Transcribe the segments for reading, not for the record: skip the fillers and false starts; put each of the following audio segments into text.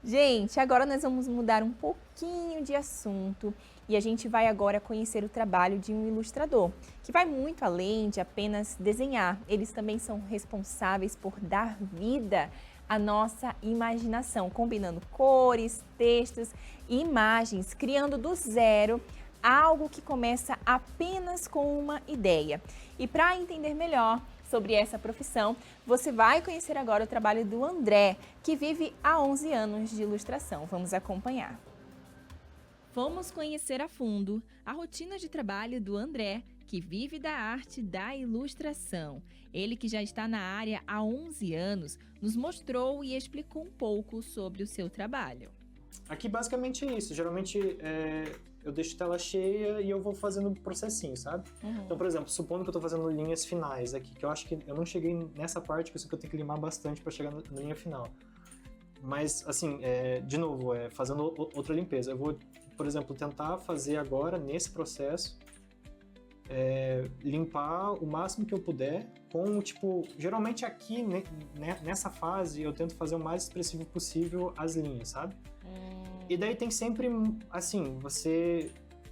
Gente, agora nós vamos mudar um pouquinho de assunto e a gente vai agora conhecer o trabalho de um ilustrador, que vai muito além de apenas desenhar. Eles também são responsáveis por dar vida à nossa imaginação, combinando cores, textos e imagens, criando do zero algo que começa apenas com uma ideia. E para entender melhor sobre essa profissão, você vai conhecer agora o trabalho do André, que vive há 11 anos de ilustração. Vamos acompanhar. Vamos conhecer a fundo a rotina de trabalho do André, que vive da arte da ilustração. Ele, que já está na área há 11 anos, nos mostrou e explicou um pouco sobre o seu trabalho. Aqui basicamente é isso. Geralmente eu deixo tela cheia e eu vou fazendo um processinho, sabe? Então, por exemplo, supondo que eu tô fazendo linhas finais aqui, que eu acho que eu não cheguei nessa parte, por isso que eu tenho que limar bastante para chegar na linha final. Mas, assim, de novo, fazendo outra limpeza. Eu vou, por exemplo, tentar fazer agora, nesse processo, limpar o máximo que eu puder com, tipo, geralmente aqui, nessa fase, eu tento fazer o mais expressivo possível as linhas, sabe? E daí tem sempre, assim,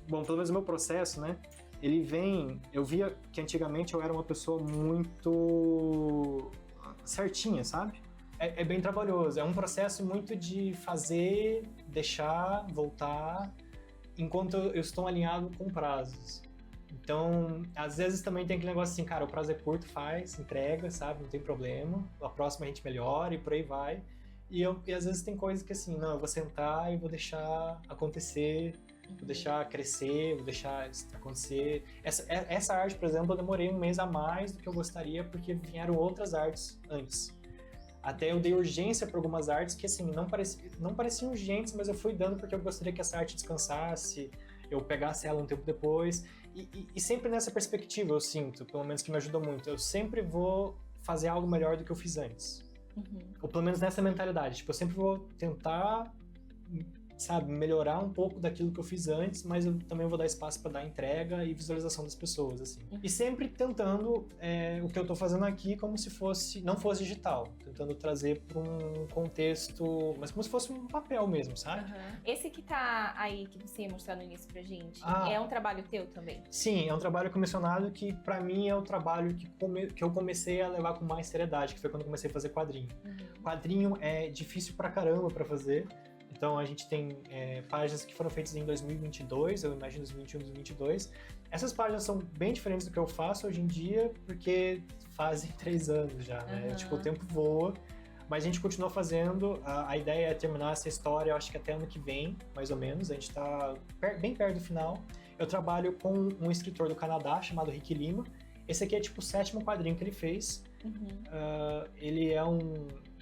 bom, pelo menos o meu processo, né? Ele vem, eu via que antigamente eu era uma pessoa muito certinha, sabe? É bem trabalhoso, é um processo muito de fazer, deixar, voltar, enquanto eu estou alinhado com prazos. Então, às vezes também tem aquele negócio assim, cara, o prazo é curto, faz, entrega, sabe? Não tem problema. A próxima a gente melhora e por aí vai. E às vezes tem coisas que assim, não, eu vou sentar e vou deixar acontecer, vou deixar crescer, vou deixar acontecer. Essa arte, por exemplo, eu demorei um mês a mais do que eu gostaria porque vieram outras artes antes. Até eu dei urgência para algumas artes que assim, não pareciam urgentes, mas eu fui dando porque eu gostaria que essa arte descansasse, eu pegasse ela um tempo depois. E sempre nessa perspectiva eu sinto, pelo menos que me ajudou muito, eu sempre vou fazer algo melhor do que eu fiz antes. Ou pelo menos nessa mentalidade, tipo, eu sempre vou tentar, sabe, melhorar um pouco daquilo que eu fiz antes, mas eu também vou dar espaço para dar entrega e visualização das pessoas, assim. E sempre tentando o que eu tô fazendo aqui como se não fosse digital, tentando trazer para um contexto, mas como se fosse um papel mesmo, sabe? Esse que tá aí, que você ia mostrar no início pra gente, Ah. é um trabalho teu também? Sim, é um trabalho comissionado que para mim é o trabalho que eu comecei a levar com mais seriedade, que foi quando eu comecei a fazer quadrinho. Quadrinho é difícil pra caramba pra fazer. Então a gente tem páginas que foram feitas em 2022, eu imagino 2021, 2022. Essas páginas são bem diferentes do que eu faço hoje em dia, porque fazem 3 anos já, né? Tipo, o tempo voa, mas a gente continua fazendo. A ideia é terminar essa história, eu acho que até ano que vem, mais ou menos. A gente tá bem perto do final. Eu trabalho com um escritor do Canadá chamado Rick Lima. Esse aqui é tipo o 7º quadrinho que ele fez.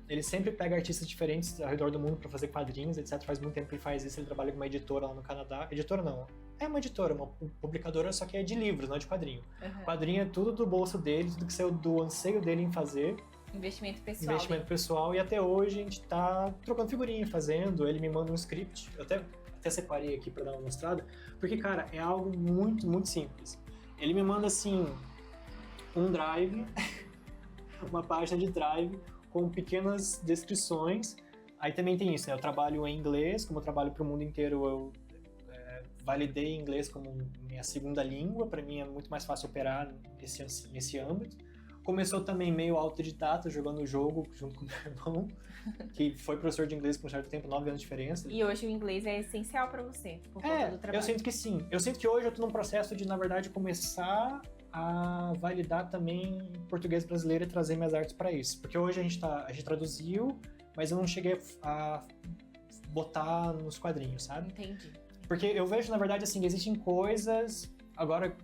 Ele sempre pega artistas diferentes ao redor do mundo para fazer quadrinhos, etc. Faz muito tempo que ele faz isso, ele trabalha com uma editora lá no Canadá. Editora não, é uma editora, uma publicadora, só que é de livros, não é de quadrinho. Quadrinho é tudo do bolso dele, tudo que saiu do anseio dele em fazer. Investimento pessoal. Investimento pessoal, e até hoje a gente tá trocando figurinha, fazendo, ele me manda um script, eu até separei aqui para dar uma mostrada, porque, cara, é algo muito, muito simples. Ele me manda, assim, um drive, uma página de drive, com pequenas descrições. Aí também tem isso, né? Eu trabalho em inglês, como eu trabalho para o mundo inteiro, eu validei inglês como minha segunda língua, para mim é muito mais fácil operar nesse âmbito. Começou também meio autodidata, jogando o jogo junto com o meu irmão, que foi professor de inglês por um certo tempo, 9 anos de diferença. E hoje o inglês é essencial para você, por conta do trabalho? Eu sinto que sim. Eu sinto que hoje eu tô num processo de, na verdade, começar a validar também português brasileiro e trazer minhas artes para isso. Porque hoje a gente traduziu, mas eu não cheguei a botar nos quadrinhos, sabe? Entendi. Porque eu vejo, na verdade, assim, existem coisas, agora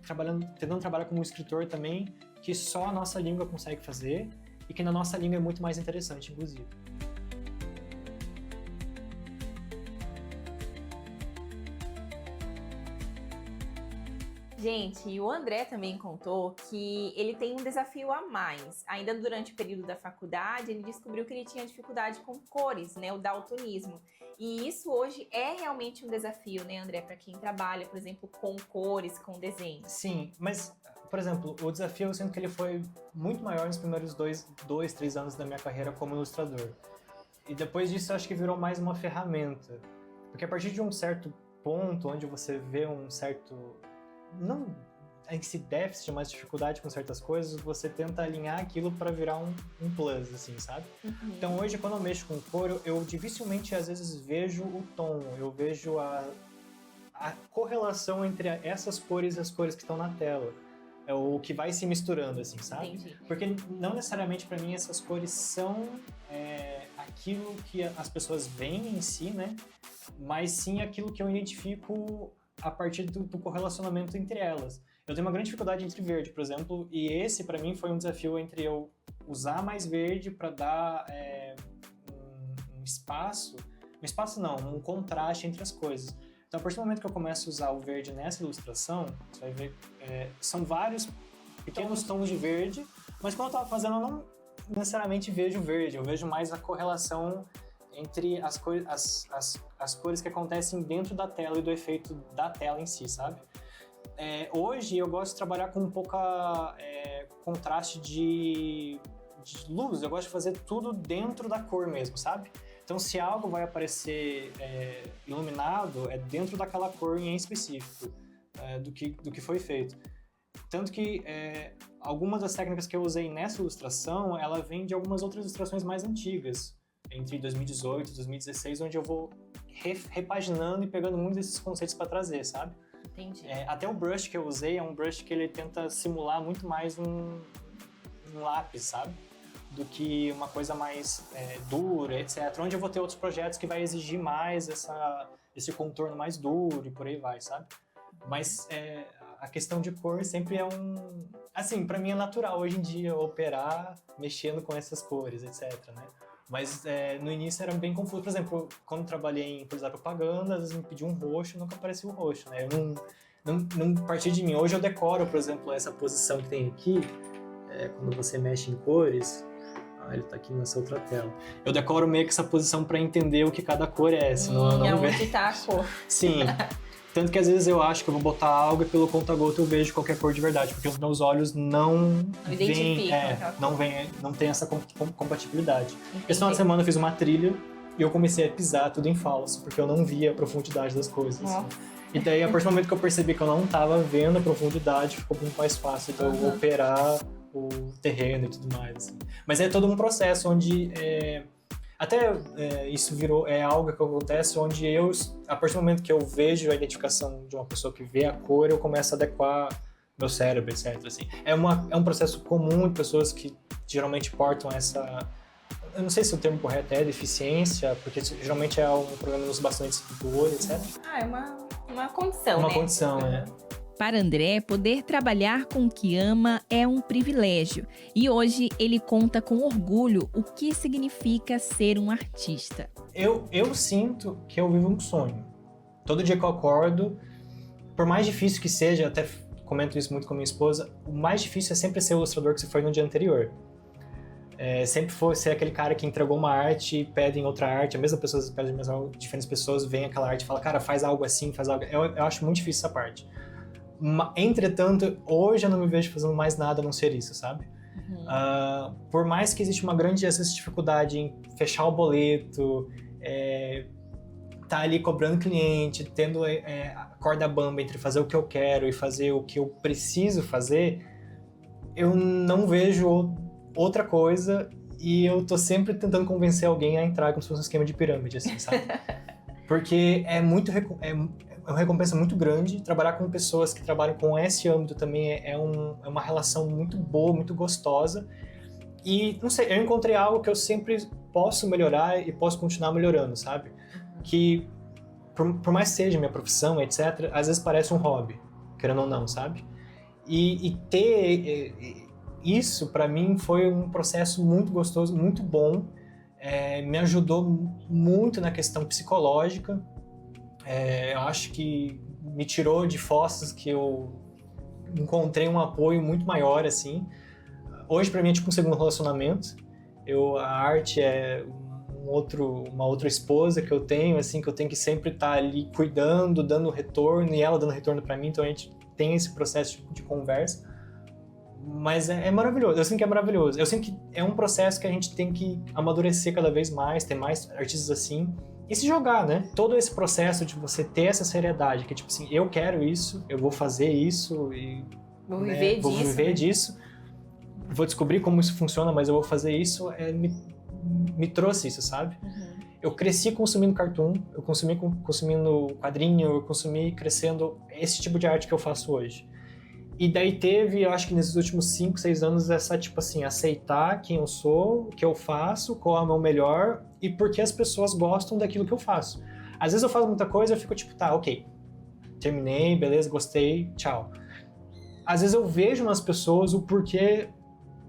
tentando trabalhar como escritor também, que só a nossa língua consegue fazer e que na nossa língua é muito mais interessante, inclusive. Gente, e o André também contou que ele tem um desafio a mais. Ainda durante o período da faculdade, ele descobriu que ele tinha dificuldade com cores, né, o daltonismo. E isso hoje é realmente um desafio, né, André, para quem trabalha, por exemplo, com cores, com desenhos. Sim, mas, por exemplo, o desafio eu sinto que ele foi muito maior nos primeiros 2, 3 anos da minha carreira como ilustrador. E depois disso, eu acho que virou mais uma ferramenta. Porque a partir de um certo ponto, onde você vê um certo... não em si déficit, mas dificuldade com certas coisas, você tenta alinhar aquilo para virar um plus, assim, sabe? Então hoje, quando eu mexo com cor, eu dificilmente, às vezes, vejo o tom, eu vejo a correlação entre essas cores e as cores que estão na tela. É o que vai se misturando, assim, sabe? Entendi. Porque não necessariamente, para mim, essas cores são aquilo que as pessoas veem em si, né? Mas sim aquilo que eu identifico a partir do correlacionamento entre elas. Eu tenho uma grande dificuldade entre verde, por exemplo, e esse, para mim, foi um desafio entre eu usar mais verde para dar um espaço... Um espaço não, um contraste entre as coisas. Então, a partir do momento que eu começo a usar o verde nessa ilustração, você vai ver, são vários pequenos tons de verde, mas quando eu estava fazendo, eu não necessariamente vejo verde, eu vejo mais a correlação entre as cores que acontecem dentro da tela e do efeito da tela em si, sabe? Hoje eu gosto de trabalhar com um pouco contraste de luz, eu gosto de fazer tudo dentro da cor mesmo, sabe? Então, se algo vai aparecer iluminado, é dentro daquela cor em específico do que foi feito. Tanto que algumas das técnicas que eu usei nessa ilustração, ela vem de algumas outras ilustrações mais antigas, entre 2018 e 2016, onde eu vou repaginando e pegando muitos desses conceitos para trazer, sabe? Entendi. Até o brush que eu usei é um brush que ele tenta simular muito mais um lápis, sabe? Do que uma coisa mais dura, etc. Onde eu vou ter outros projetos que vai exigir mais esse contorno mais duro e por aí vai, sabe? Mas a questão de cor sempre é assim, pra mim é natural hoje em dia operar mexendo com essas cores, etc, né? Mas no início era bem confuso. Por exemplo, quando eu trabalhei em publicidade e propaganda, às vezes me pediam um roxo e nunca aparecia um roxo, né? Eu não partia de mim. Hoje eu decoro, por exemplo, essa posição que tem aqui, quando você mexe em cores... ele tá aqui nessa outra tela. Eu decoro meio que essa posição para entender o que cada cor é, senão eu não vejo. Onde tá a cor. Sim. Tanto que às vezes eu acho que eu vou botar algo e pelo conta-gota eu vejo qualquer cor de verdade, porque os meus olhos não veem, não tem essa compatibilidade. Entendi. Esse final de semana eu fiz uma trilha e eu comecei a pisar tudo em falso, porque eu não via a profundidade das coisas. E daí, a partir do momento que eu percebi que eu não estava vendo a profundidade, ficou muito mais fácil então eu operar o terreno e tudo mais, assim. Mas é todo um processo onde isso virou algo que acontece onde a partir do momento que eu vejo a identificação de uma pessoa que vê a cor, eu começo a adequar meu cérebro, etc. Assim. É um processo comum de pessoas que geralmente portam essa... Eu não sei se o termo correto é deficiência, porque geralmente é um problema nos bastonetes do olho, etc. É uma condição, Uma né? condição, Para André, poder trabalhar com o que ama é um privilégio. E hoje ele conta com orgulho o que significa ser um artista. Eu sinto que eu vivo um sonho. Todo dia que eu acordo, por mais difícil que seja, até comento isso muito com minha esposa, o mais difícil é sempre ser o ilustrador que você foi no dia anterior. Sempre foi ser aquele cara que entregou uma arte e pedem outra arte, a mesma pessoa pede diferentes pessoas, veem aquela arte e falam, cara, faz algo assim, faz algo... Eu acho muito difícil essa parte. Entretanto, hoje eu não me vejo fazendo mais nada a não ser isso, sabe? Por mais que existe uma grande dificuldade em fechar o boleto, tá ali cobrando cliente, tendo a corda bamba entre fazer o que eu quero e fazer o que eu preciso fazer, eu não vejo outra coisa e eu tô sempre tentando convencer alguém a entrar como se fosse um esquema de pirâmide, assim, sabe? Porque é uma recompensa muito grande. Trabalhar com pessoas que trabalham com esse âmbito também é uma relação muito boa, muito gostosa. E, não sei, eu encontrei algo que eu sempre posso melhorar e posso continuar melhorando, sabe? Que, por mais que seja minha profissão, etc., às vezes parece um hobby, querendo ou não, sabe? E ter isso, pra mim, foi um processo muito gostoso, muito bom. Me ajudou muito na questão psicológica. Eu acho que me tirou de fossas que eu encontrei um apoio muito maior, assim. Hoje, pra mim, é tipo um segundo relacionamento. A arte é uma outra esposa que eu tenho, assim, que eu tenho que sempre estar ali cuidando, dando retorno, e ela dando retorno pra mim, então a gente tem esse processo de conversa. Mas é maravilhoso, eu sinto que é maravilhoso. Eu sinto que é um processo que a gente tem que amadurecer cada vez mais, ter mais artistas assim, e se jogar, né? Todo esse processo de você ter essa seriedade, que tipo assim, eu quero isso, eu vou fazer isso, e Vou viver vou disso. viver disso, vou descobrir como isso funciona, mas eu vou fazer isso, me trouxe isso, sabe? Eu cresci consumindo cartoon, eu consumi consumindo quadrinho, eu consumi crescendo esse tipo de arte que eu faço hoje. E daí teve, eu acho que nesses últimos 5, 6 anos, essa, tipo assim, aceitar quem eu sou, o que eu faço, qual é o meu melhor e por que as pessoas gostam daquilo que eu faço. Às vezes eu faço muita coisa e eu fico tipo, tá, ok, terminei, beleza, gostei, tchau. Às vezes eu vejo nas pessoas o porquê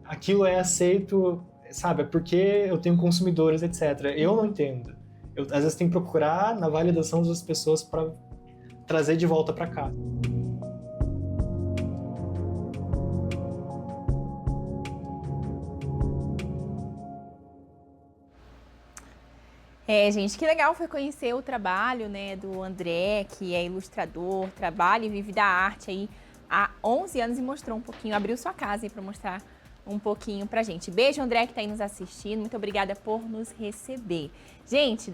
aquilo é aceito, sabe? Porque eu tenho consumidores, etc. Eu não entendo. Eu, às vezes, tenho que procurar na validação das pessoas para trazer de volta para cá. Gente, que legal foi conhecer o trabalho, né, do André, que é ilustrador, trabalha e vive da arte aí há 11 anos e mostrou um pouquinho, abriu sua casa aí para mostrar um pouquinho pra gente. Beijo, André, que tá aí nos assistindo. Muito obrigada por nos receber. Gente,